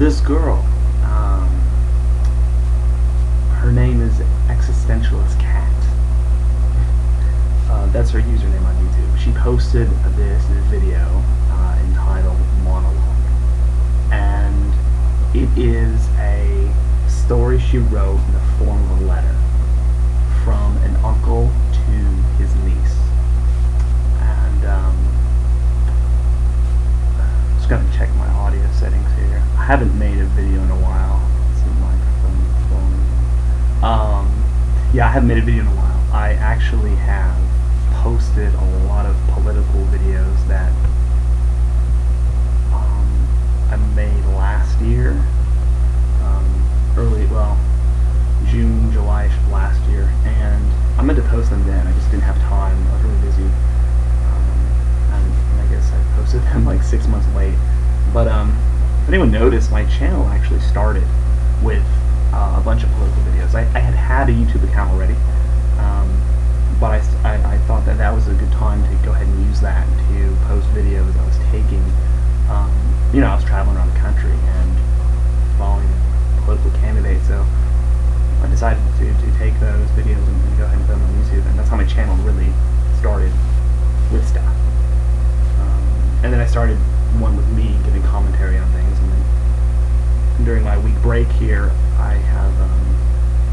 this girl, her name is existentialistcat. That's her username on YouTube. She posted this video entitled Monologue, and it is a story she wrote in the form of a letter from an uncle to his niece. And just gonna check my audio settings here. I haven't made a video in a while. Let's see, microphone volume. Yeah, I haven't made a video in a while. I actually have posted a lot of political videos that I made last year, June, July of last year, and I meant to post them then. I just didn't have time. I was really busy, and I guess I posted them like 6 months late. But if anyone noticed, my channel actually started with a bunch of political videos. I had a YouTube account already, but I thought that was a good time to go ahead and use that to post videos I was taking. I was traveling around the country and following political candidates, so I decided to take those videos and go ahead and put them on YouTube, and that's how my channel really started, with stuff. And then I started one with me giving commentary on things, and then during my week break here, I have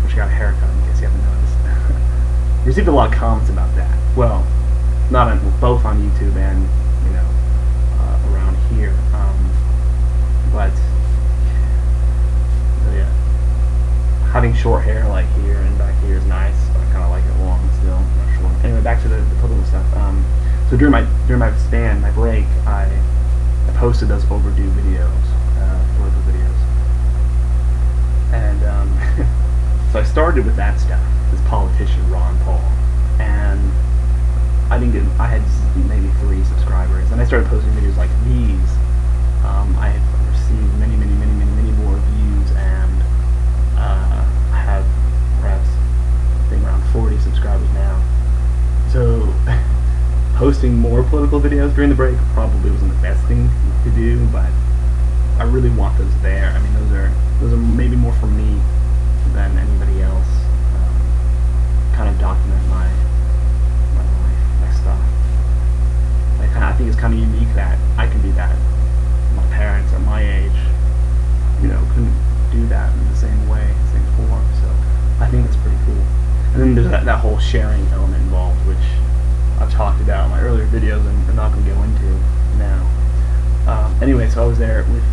which got a haircut, in case you haven't noticed. Received a lot of comments about that. Well, both on YouTube and around here. But yeah, having short hair like here and back here is nice, but I kind of like it long still, not short. Anyway, back to the political stuff. So during my break, I posted those overdue videos, political videos, and so I started with that stuff. This politician Ron Paul, and I had maybe 3 subscribers, and I started posting videos like these. I have received many more views, and I have perhaps around 40 subscribers now. So posting more political videos during the break probably wasn't the best thing to do, but I really want those there. I mean, those are maybe more for me than anybody else. Kind of document my stuff. I think it's kind of unique that I can do that. My parents at my age, couldn't do that in the same way, same form. So I think that's pretty cool. And then there's that whole sharing element involved, which I've talked about in my earlier videos and I'm not going to go into now. Anyway, so I was there with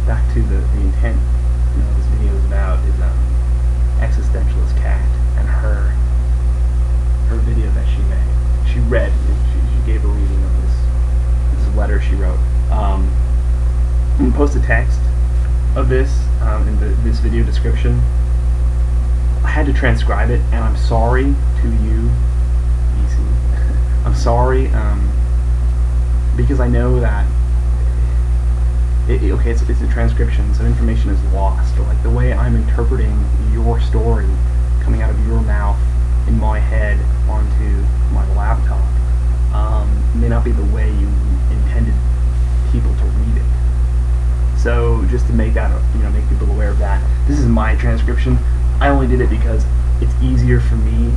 back to the intent. This video is about is existentialistcat and her video that she made. She read. She gave a reading of this letter she wrote. I'm going to post a text of this in this video description. I had to transcribe it, and I'm sorry to you, I'm sorry, because I know that it's a transcription, so information is lost, or like the way I'm interpreting your story coming out of your mouth in my head onto my laptop may not be the way you intended people to read it. So just to make that, make people aware of that, this is my transcription. I only did it because it's easier for me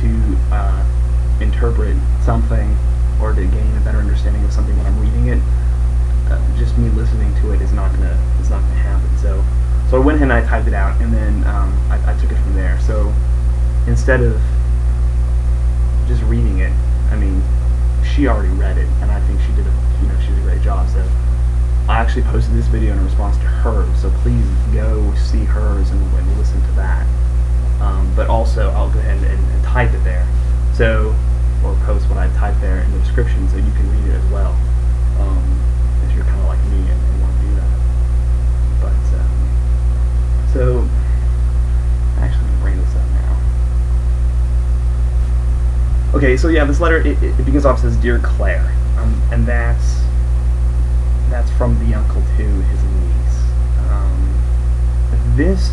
to interpret something or to gain a better understanding of something when I'm reading it. Just me listening to it is not gonna happen. So I went ahead and I typed it out, and then I took it from there. So instead of just reading it, I mean, she already read it, and I think she did a great job. So I actually posted this video in response to hers, so please go see hers and listen to that. But also, I'll go ahead and type it there, or post what I typed there in the description, so you can read it as well, if you're kind of like me and want to do that. But so actually, I'm gonna bring this up now. Okay, so yeah, this letter it begins off says, "Dear Claire," and that's from the uncle to his niece.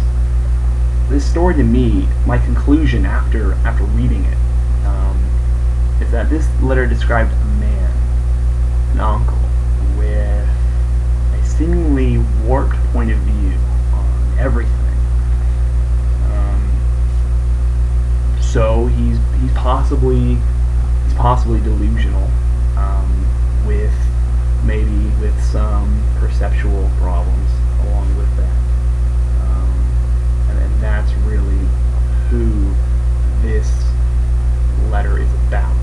This story to me, my conclusion after reading it, is that this letter described a man, an uncle, with a seemingly warped point of view on everything. So he's possibly delusional, with some perceptual problems along with that, and that's really who this letter is about.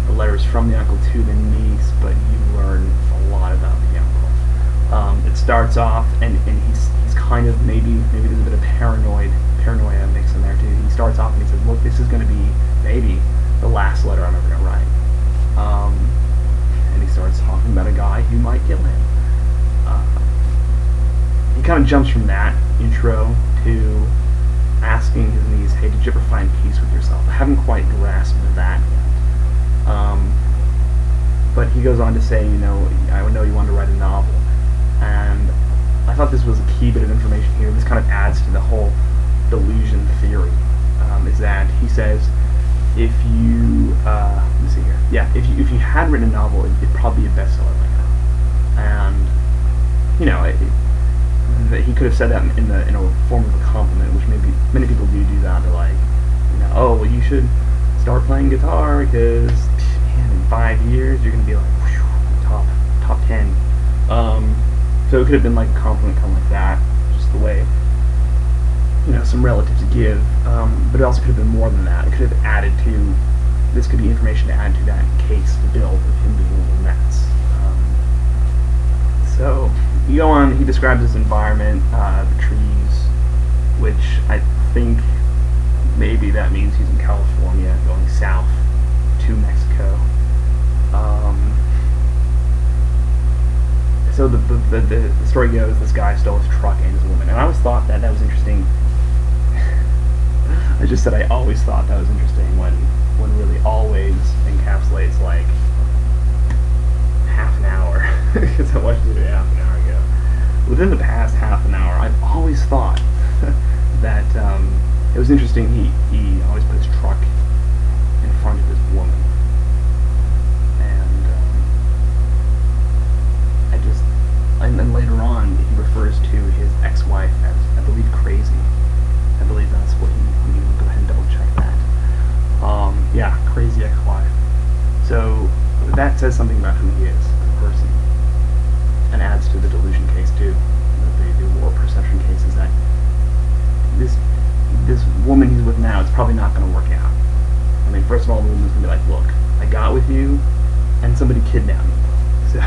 The letter is from the uncle to the niece, but you learn a lot about the uncle. It starts off, and he's kind of, maybe there's a bit of paranoia mixed in there too. He starts off and he says, look, this is going to be maybe the last letter I'm ever going to write. And he starts talking about a guy who might kill him. He kind of jumps from that intro to asking his niece, hey, did you ever find peace with yourself? I haven't quite grasped that yet. But he goes on to say, I know you wanted to write a novel. And I thought this was a key bit of information here. This kind of adds to the whole delusion theory, is that he says, if you, let's see here, yeah, if you had written a novel, it'd probably be a bestseller by now. And, he could have said that in a form of a compliment, which maybe many people do that. They're like, oh, well, you should start playing guitar because, man, in 5 years you're gonna be like, whew, top 10. So it could have been like a compliment, kind of like that, just the way, some relatives give. But it also could have been more than that. It could have added to, this could be information to add to that case to build of him being a little nuts. So you go on. He describes this environment, the trees, which I think maybe that means he's in California, going south to Mexico. So the story goes, this guy stole his truck and his woman, and I always thought that was interesting. I just said I always thought that was interesting when really always encapsulates like half an hour, because I watched it half an hour ago. Within the past half an hour, I've always thought that it was interesting. He always put his truck in front of his woman, and then later on he refers to his ex-wife as, I believe, crazy. I believe that's what he go ahead and double check that. Yeah, crazy ex-wife. So that says something about who he is as a person, and adds to the delusion case too. The warped perception case is that this woman he's with now, it's probably not going to work out. I mean, first of all, the woman's going to be like, look, I got with you, and somebody kidnapped me. So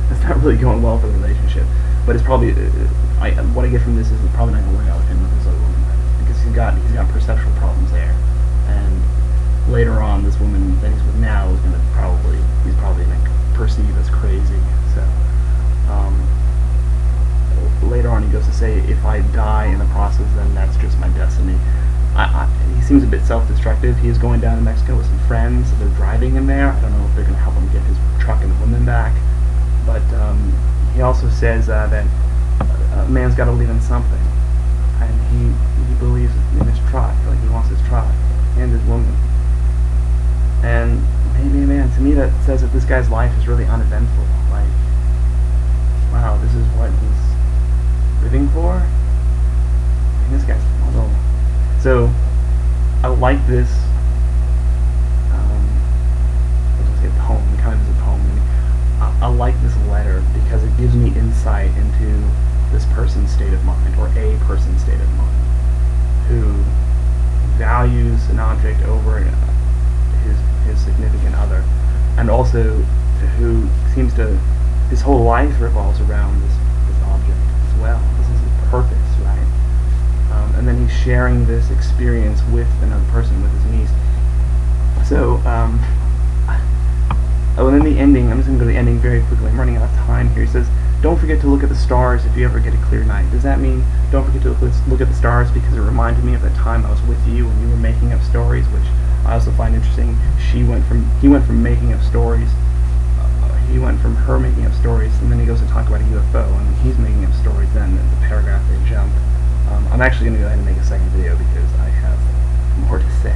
that's not really going well for the relationship. But it's probably, what I get from this is it's probably not going to work out with him with this other woman, because he's got perceptual problems there. And later on, this woman that he's with now is going to he's probably going to perceive as crazy. So later on, he goes to say, if I die in the process, then that's just my destiny. He seems a bit self-destructive. He is going down to Mexico with some friends. They're driving him there. I don't know if they're going to help him get his truck and woman back. But he also says that a man's got to live in something, and he believes in his truck. Like, he wants his truck and his woman. And maybe, man, to me that says that this guy's life is really uneventful. Like, wow, this is what he's living for? And this guy's although. So I like this. I'll just say poem. It kind of is a poem. I like this letter because it gives me insight into this person's state of mind, or a person's state of mind, who values an object over his significant other, and also who seems to, his whole life revolves around this object as well. This is his purpose, right? And then he's sharing this experience with another person, with his niece. So, and then the ending, I'm just going to go to the ending very quickly. I'm running out of time here. He says, don't forget to look at the stars if you ever get a clear night. Does that mean don't forget to look at the stars because it reminded me of the time I was with you when you were making up stories, which I also find interesting. He went from making up stories, he went from her making up stories, and then he goes to talk about a UFO, and when he's making up stories, then the paragraph they jump. I'm actually going to go ahead and make a second video because I have more to say.